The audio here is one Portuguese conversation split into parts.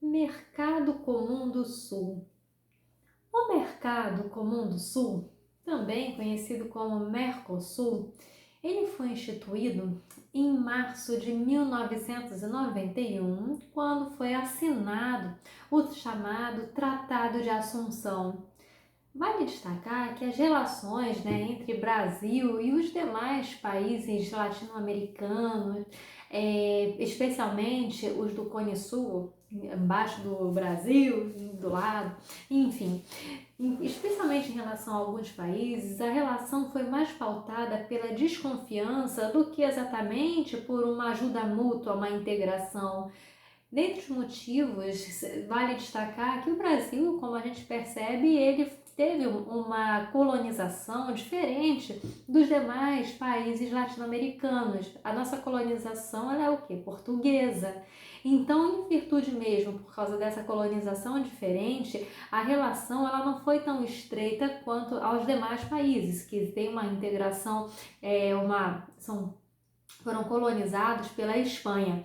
Mercado Comum do Sul. O Mercado Comum do Sul, também conhecido como Mercosul, ele foi instituído em março de 1991, quando foi assinado o chamado Tratado de Assunção. Vale destacar que as relações, entre Brasil e os demais países latino-americanos, especialmente os do Cone Sul, embaixo do Brasil, do lado, enfim, especialmente em relação a alguns países, a relação foi mais pautada pela desconfiança do que exatamente por uma ajuda mútua, uma integração. Dentre os motivos, vale destacar que o Brasil, como a gente percebe, ele teve uma colonização diferente dos demais países latino-americanos. A nossa colonização ela é o quê? Portuguesa. Então, em virtude mesmo, por causa dessa colonização diferente, a relação ela não foi tão estreita quanto aos demais países, que têm uma integração, foram colonizados pela Espanha.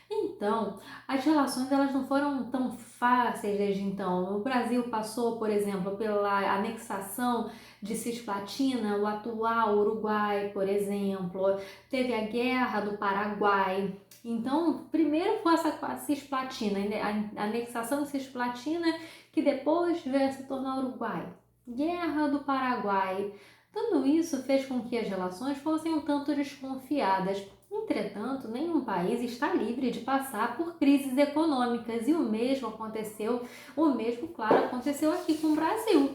Então, as relações elas não foram tão fáceis desde então. O Brasil passou, por exemplo, pela anexação de Cisplatina, o atual Uruguai, por exemplo. Teve a Guerra do Paraguai. Então, primeiro foi essa Cisplatina, a anexação de Cisplatina, que depois veio a se tornar Uruguai. Guerra do Paraguai. Tudo isso fez com que as relações fossem um tanto desconfiadas. Entretanto, nenhum país está livre de passar por crises econômicas e o mesmo, claro, aconteceu aqui com o Brasil,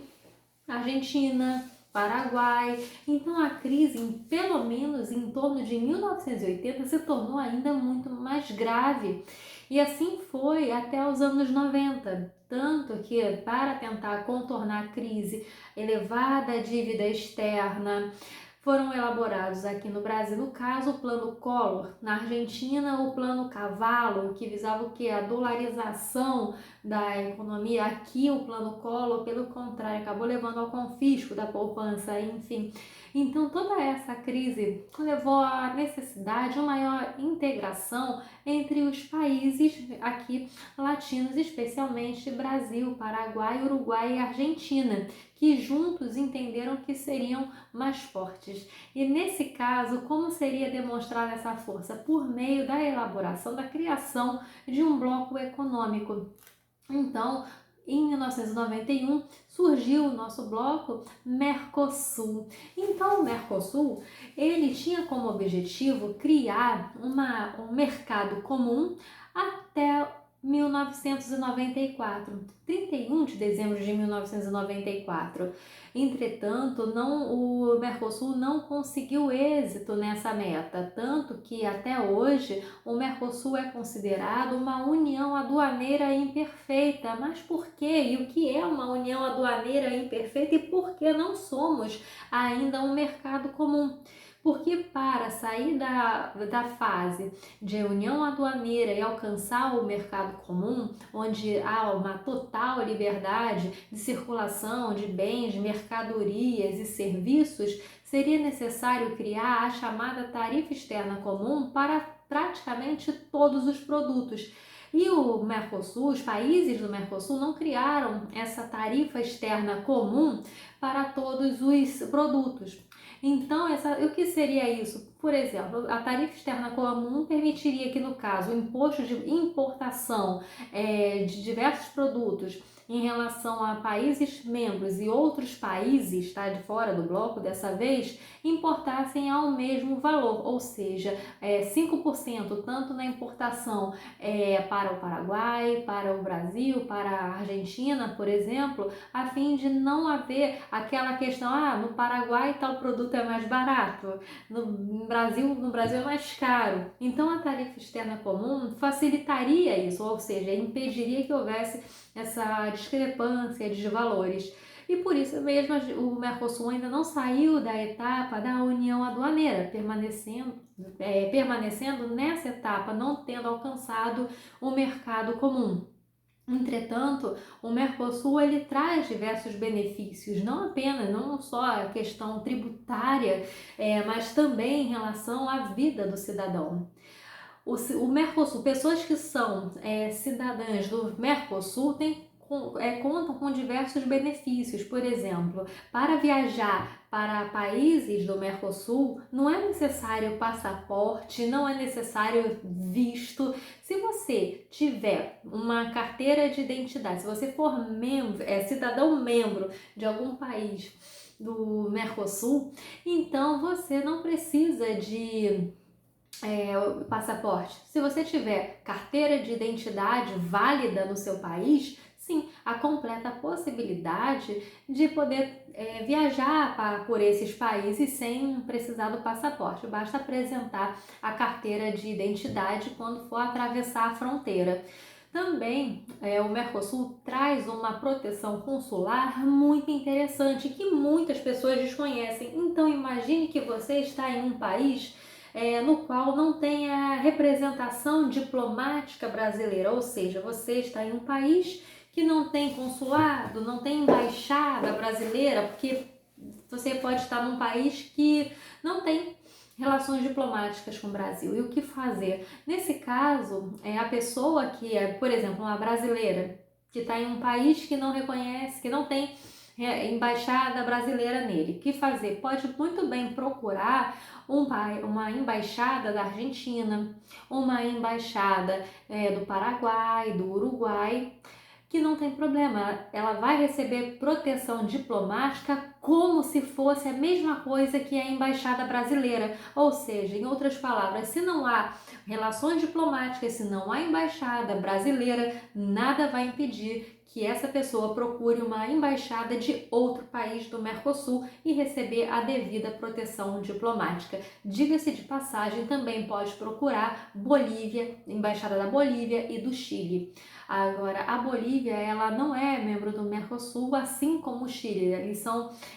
Argentina, Paraguai. Então a crise, pelo menos em torno de 1980, se tornou ainda muito mais grave. E assim foi até os anos 90, tanto que para tentar contornar a crise, elevada dívida externa, foram elaborados aqui no Brasil, no caso, o Plano Collor, na Argentina, o Plano Cavalo, que visava o quê? A dolarização da economia. Aqui, o Plano Collor, pelo contrário, acabou levando ao confisco da poupança, enfim. Então, toda essa crise levou à necessidade de uma maior integração entre os países aqui latinos, especialmente Brasil, Paraguai, Uruguai e Argentina, que juntos entenderam que seriam mais fortes. E nesse caso, como seria demonstrada essa força? Por meio da elaboração, da criação de um bloco econômico. Então, em 1991, surgiu o nosso bloco Mercosul. Então, o Mercosul, ele tinha como objetivo criar um mercado comum até 1994, 31 de dezembro de 1994. Entretanto, o Mercosul não conseguiu êxito nessa meta, tanto que até hoje o Mercosul é considerado uma união aduaneira imperfeita. Mas por quê? E o que é uma união aduaneira imperfeita e por que não somos ainda um mercado comum? Porque para sair da fase de união aduaneira e alcançar o mercado comum, onde há uma total liberdade de circulação de bens, mercadorias e serviços, seria necessário criar a chamada tarifa externa comum para praticamente todos os produtos. E o Mercosul, os países do Mercosul não criaram essa tarifa externa comum para todos os produtos. Então, o que seria isso? Por exemplo, a tarifa externa comum permitiria que, no caso, o imposto de importação de diversos produtos em relação a países membros e outros países, de fora do bloco dessa vez, importassem ao mesmo valor, ou seja, 5% tanto na importação para o Paraguai, para o Brasil, para a Argentina, por exemplo, a fim de não haver aquela questão, no Paraguai tal produto é mais barato, no Brasil é mais caro. Então a tarifa externa comum facilitaria isso, ou seja, impediria que houvesse essa discrepância de valores. E por isso mesmo o Mercosul ainda não saiu da etapa da união aduaneira, permanecendo nessa etapa, não tendo alcançado o mercado comum. Entretanto, o Mercosul ele traz diversos benefícios, não só a questão tributária, mas também em relação à vida do cidadão. o Mercosul, pessoas que são cidadãs do Mercosul contam com diversos benefícios. Por exemplo, para viajar para países do Mercosul, não é necessário passaporte, não é necessário visto. Se você tiver uma carteira de identidade, se você for cidadão membro de algum país do Mercosul, então você não precisa de o passaporte. Se você tiver carteira de identidade válida no seu país, sim, há completa possibilidade de poder viajar por esses países sem precisar do passaporte. Basta apresentar a carteira de identidade quando for atravessar a fronteira. Também o Mercosul traz uma proteção consular muito interessante que muitas pessoas desconhecem. Então imagine que você está em um país no qual não tem a representação diplomática brasileira, ou seja, você está em um país que não tem consulado, não tem embaixada brasileira, porque você pode estar num país que não tem relações diplomáticas com o Brasil. E o que fazer? Nesse caso, a pessoa que é, por exemplo, uma brasileira, que está em um país que não reconhece, que não tem embaixada brasileira nele. O que fazer? Pode muito bem procurar uma embaixada da Argentina, uma embaixada do Paraguai, do Uruguai, que não tem problema, ela vai receber proteção diplomática como se fosse a mesma coisa que a embaixada brasileira. Ou seja, em outras palavras, se não há relações diplomáticas, se não há embaixada brasileira, nada vai impedir que essa pessoa procure uma embaixada de outro país do Mercosul e receber a devida proteção diplomática. Diga-se de passagem, também pode procurar Bolívia, embaixada da Bolívia e do Chile. Agora, a Bolívia, ela não é membro do Mercosul, assim como o Chile.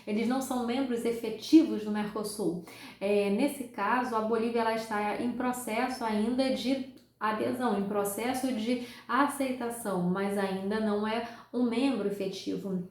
Eles não são membros efetivos do Mercosul. Nesse caso, a Bolívia ela está em processo ainda de adesão, em processo de aceitação, mas ainda não é um membro efetivo.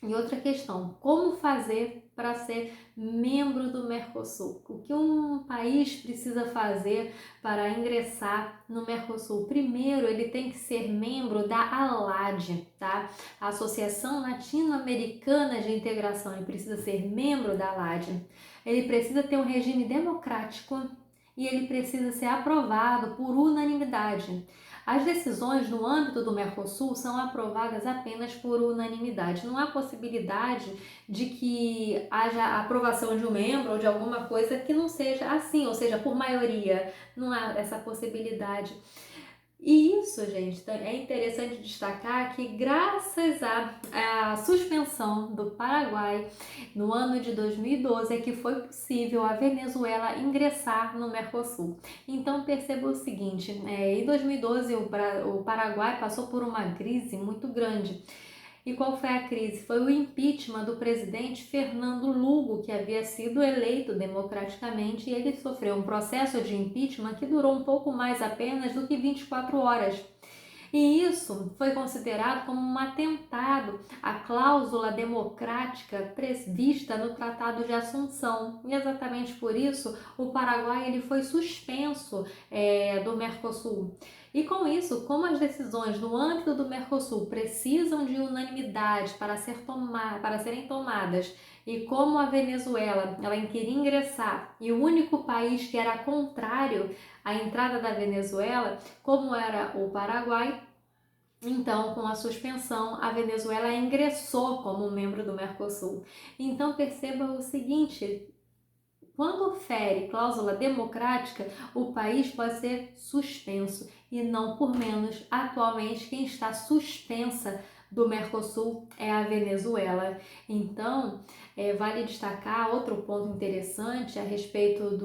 E outra questão, como fazer para ser membro do Mercosul? O que um país precisa fazer para ingressar no Mercosul? Primeiro, ele tem que ser membro da ALAD, tá? A Associação Latino-Americana de Integração. Ele precisa ser membro da ALAD. Ele precisa ter um regime democrático e ele precisa ser aprovado por unanimidade. As decisões no âmbito do Mercosul são aprovadas apenas por unanimidade. Não há possibilidade de que haja aprovação de um membro ou de alguma coisa que não seja assim, ou seja, por maioria. Não há essa possibilidade. E isso, gente, é interessante destacar que graças à suspensão do Paraguai no ano de 2012 é que foi possível a Venezuela ingressar no Mercosul. Então perceba o seguinte, em 2012 o Paraguai passou por uma crise muito grande. E qual foi a crise? Foi o impeachment do presidente Fernando Lugo, que havia sido eleito democraticamente, e ele sofreu um processo de impeachment que durou um pouco mais apenas do que 24 horas. E isso foi considerado como um atentado à cláusula democrática prevista no Tratado de Assunção. E exatamente por isso o Paraguai ele foi suspenso do Mercosul. E com isso, como as decisões no âmbito do Mercosul precisam de unanimidade para serem tomadas, e como a Venezuela ela queria ingressar e o único país que era contrário à entrada da Venezuela, como era o Paraguai, então, com a suspensão, a Venezuela ingressou como membro do Mercosul. Então, perceba o seguinte, quando fere cláusula democrática, o país pode ser suspenso e não por menos. Atualmente, quem está suspensa do Mercosul é a Venezuela. Então, vale destacar outro ponto interessante a respeito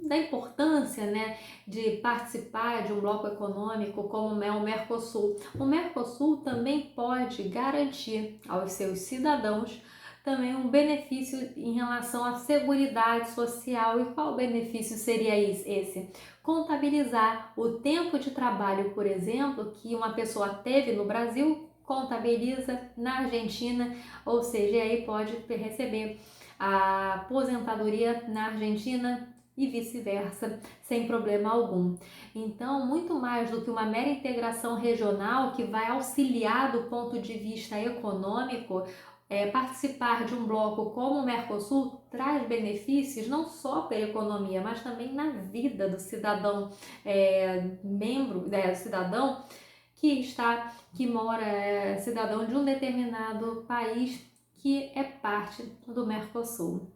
da importância, né, de participar de um bloco econômico como é o Mercosul. O Mercosul também pode garantir aos seus cidadãos também um benefício em relação à seguridade social. E qual benefício seria esse? Contabilizar o tempo de trabalho, por exemplo, que uma pessoa teve no Brasil, contabiliza na Argentina, ou seja, aí pode receber a aposentadoria na Argentina e vice-versa, sem problema algum. Então, muito mais do que uma mera integração regional que vai auxiliar do ponto de vista econômico, participar de um bloco como o Mercosul traz benefícios não só para a economia, mas também na vida do cidadão cidadão que mora, cidadão de um determinado país que é parte do Mercosul.